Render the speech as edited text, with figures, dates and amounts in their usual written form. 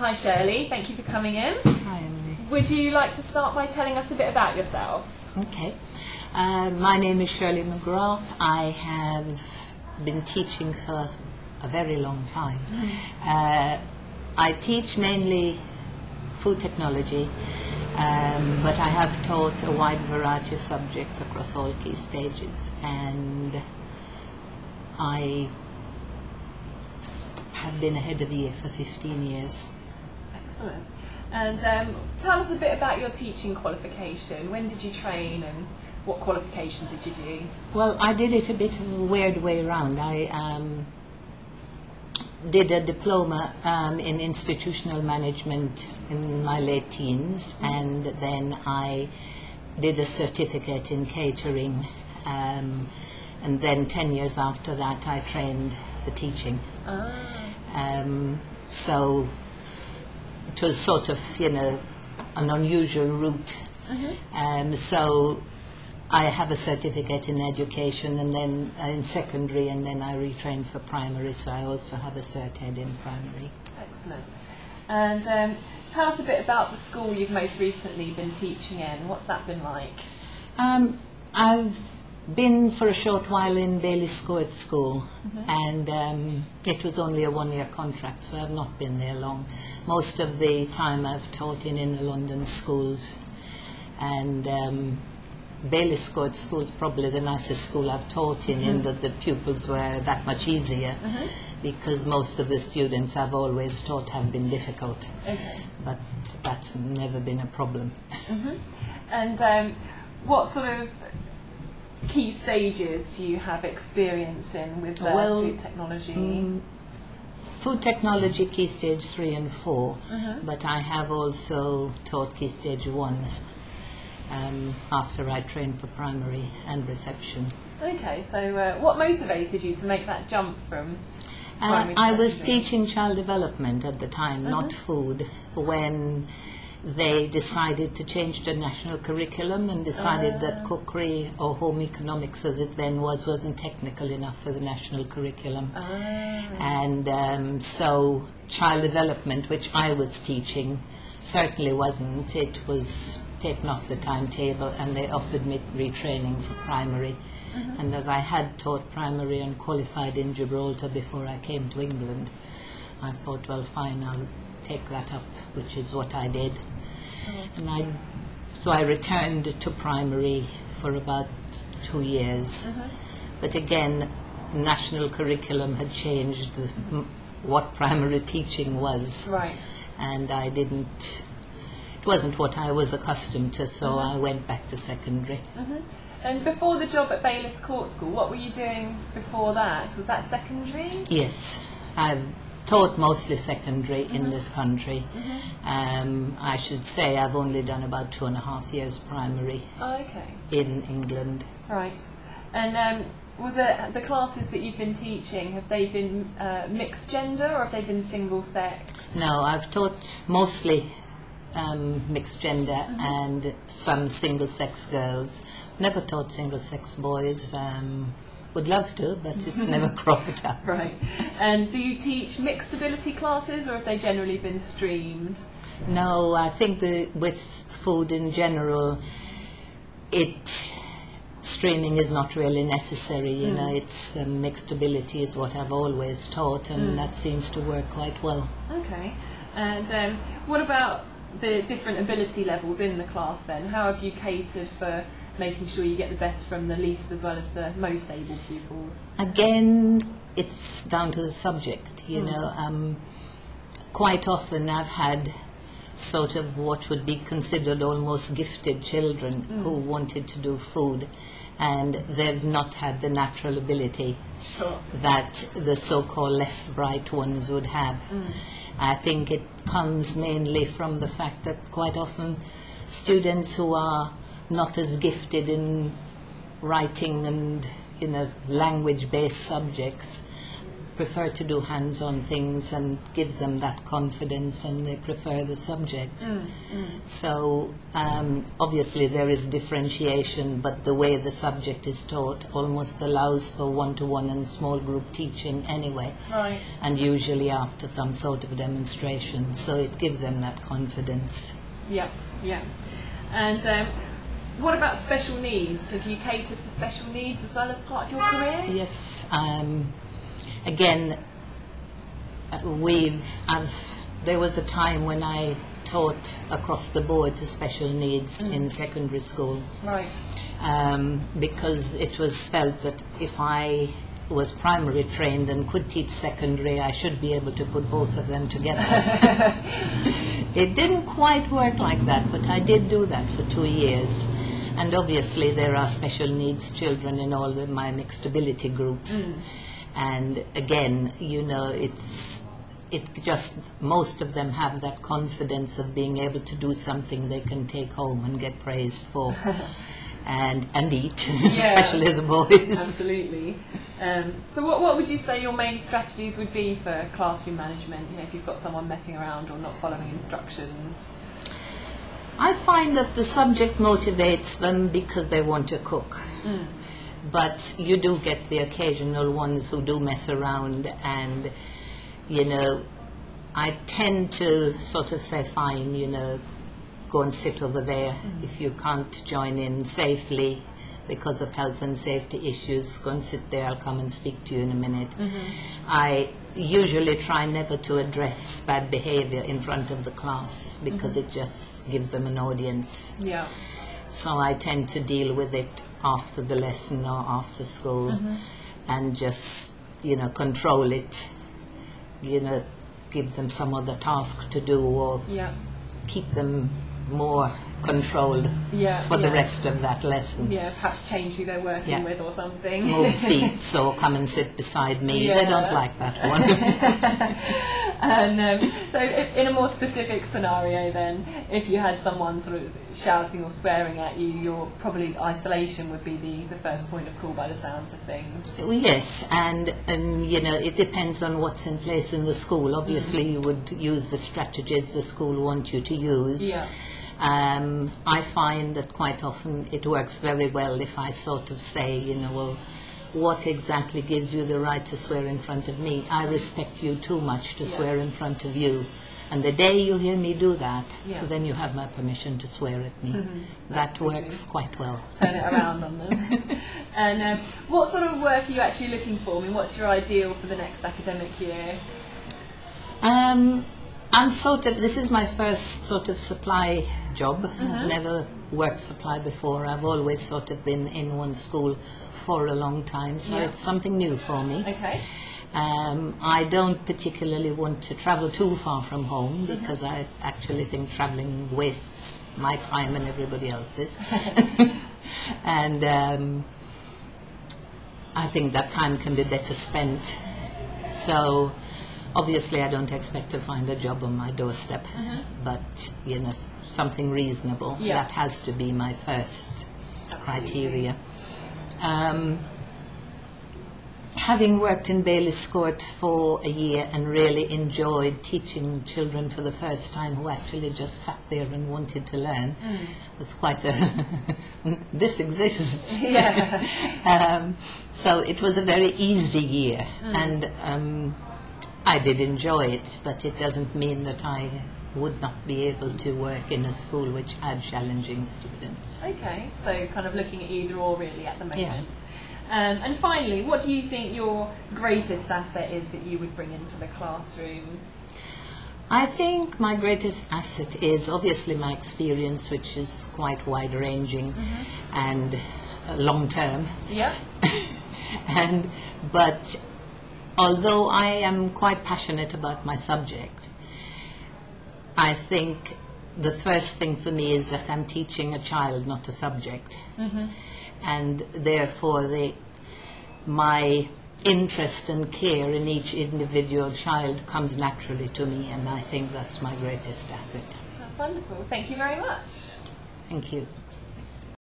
Hi Shirley, thank you for coming in. Hi Emily. Would you like to start by telling us a bit about yourself? Okay. My name is Shirley McGrath. I have been teaching for a very long time. I teach mainly food technology, but I have taught a wide variety of subjects across all key stages, and I have been a head of year for 15 years. Excellent. And tell us a bit about your teaching qualification. When did you train and what qualification did you do? Well, I did it a bit of a weird way around. I did a diploma in institutional management in my late teens, and then I did a certificate in catering, and then 10 years after that I trained for teaching. So it was sort of, an unusual route. So I have a certificate in education, and then in secondary, and then I retrained for primary, so I also have a cert ed in primary. Excellent. And tell us a bit about the school you've most recently been teaching in. What's that been like? I've been for a short while in Baylis Coed School, and it was only a one-year contract, so I've not been there long. Most of the time I've taught in inner London schools, and Baylis Coed School is probably the nicest school I've taught in that the pupils were that much easier, because most of the students I've always taught have been difficult, but that's never been a problem. And what sort of key stages do you have experience in with food technology? Food technology key stage 3 and 4, but I have also taught key stage 1 after I trained for primary and reception. Okay, so what motivated you to make that jump from primary to I was secondary? teaching child development at the time, not food, when they decided to change the national curriculum and decided that cookery, or home economics as it then was, wasn't technical enough for the national curriculum. And so child development, which I was teaching, certainly wasn't. It was taken off the timetable, and they offered me retraining for primary. And as I had taught primary and qualified in Gibraltar before I came to England, I thought, well, fine, I'll take that up, which is what I did. And so I returned to primary for about 2 years. But again, national curriculum had changed what primary teaching was. Right. And it wasn't what I was accustomed to, so I went back to secondary. And before the job at Baylis Court School, what were you doing before that? Was that secondary? Yes, I've taught mostly secondary in this country. I should say I've only done about 2.5 years primary in England. Right. And was it the classes that you've been teaching, have they been mixed gender or have they been single sex? No, I've taught mostly mixed gender and some single sex girls. Never taught single sex boys. Would love to, but it's never cropped up. Right. And do you teach mixed ability classes, or have they generally been streamed? No, I think with food in general, streaming is not really necessary. It's mixed ability is what I've always taught, and that seems to work quite well. Okay. And what about the different ability levels in the class then? How have you catered for making sure you get the best from the least as well as the most able pupils? Again, it's down to the subject, Quite often I've had sort of what would be considered almost gifted children who wanted to do food, and they've not had the natural ability that the so-called less bright ones would have. I think it comes mainly from the fact that quite often students who are not as gifted in writing and language-based subjects prefer to do hands-on things and gives them that confidence, and they prefer the subject. So obviously there is differentiation, but the way the subject is taught almost allows for one-to-one and small group teaching anyway, Right. and usually after some sort of demonstration, so it gives them that confidence. Yeah, yeah. And what about special needs? Have you catered for special needs as well as part of your career? Yes. Again, there was a time when I taught across the board to special needs in secondary school, Right. because it was felt that if I was primary trained and could teach secondary, I should be able to put both of them together. It didn't quite work like that, but I did do that for 2 years. And obviously there are special needs children in all of my mixed ability groups. And again, you know, most of them have that confidence of being able to do something they can take home and get praised for. And eat, Yeah. especially the boys. Absolutely. So what would you say your main strategies would be for classroom management, you know, if you've got someone messing around or not following instructions? I find that the subject motivates them because they want to cook. But you do get the occasional ones who do mess around, and, you know, I tend to sort of say, fine, you know, go and sit over there. If you can't join in safely because of health and safety issues, go and sit there, I'll come and speak to you in a minute. I usually try never to address bad behavior in front of the class because it just gives them an audience. Yeah. So I tend to deal with it after the lesson or after school and just, you know, control it, you know, give them some other task to do, or Yeah. keep them more controlled for the rest of that lesson. Yeah, perhaps change who they're working Yeah. with or something. Move seats or come and sit beside me. They don't like that one. And so in a more specific scenario then, if you had someone sort of shouting or swearing at you, your probably isolation would be the first point of call by the sounds of things. Yes, and you know, it depends on what's in place in the school. Obviously you would use the strategies the school want you to use. Yeah. I find that quite often it works very well if I sort of say, you know, well, what exactly gives you the right to swear in front of me? I respect you too much to swear in front of you. And the day you hear me do that, then you have my permission to swear at me. That works quite well. Turn it around on them. And what sort of work are you actually looking for? I mean, what's your ideal for the next academic year? This is my first sort of supply job. I've never worked supply before. I've always sort of been in one school for a long time, so it's something new for me. Okay. I don't particularly want to travel too far from home because I actually think traveling wastes my time and everybody else's. And I think that time can be better spent. So obviously I don't expect to find a job on my doorstep, but, you know, something reasonable. That has to be my first criteria. Having worked in Baylis Court for a year and really enjoyed teaching children for the first time who actually just sat there and wanted to learn, was quite a this exists. So it was a very easy year, and I did enjoy it, but it doesn't mean that I would not be able to work in a school which had challenging students. Okay, so kind of looking at either or really at the moment. And finally, what do you think your greatest asset is that you would bring into the classroom? I think my greatest asset is obviously my experience, which is quite wide-ranging and long-term. Yeah. But although I am quite passionate about my subject, I think the first thing for me is that I'm teaching a child, not a subject. And therefore my interest and care in each individual child comes naturally to me, and I think that's my greatest asset. That's wonderful. Thank you very much. Thank you.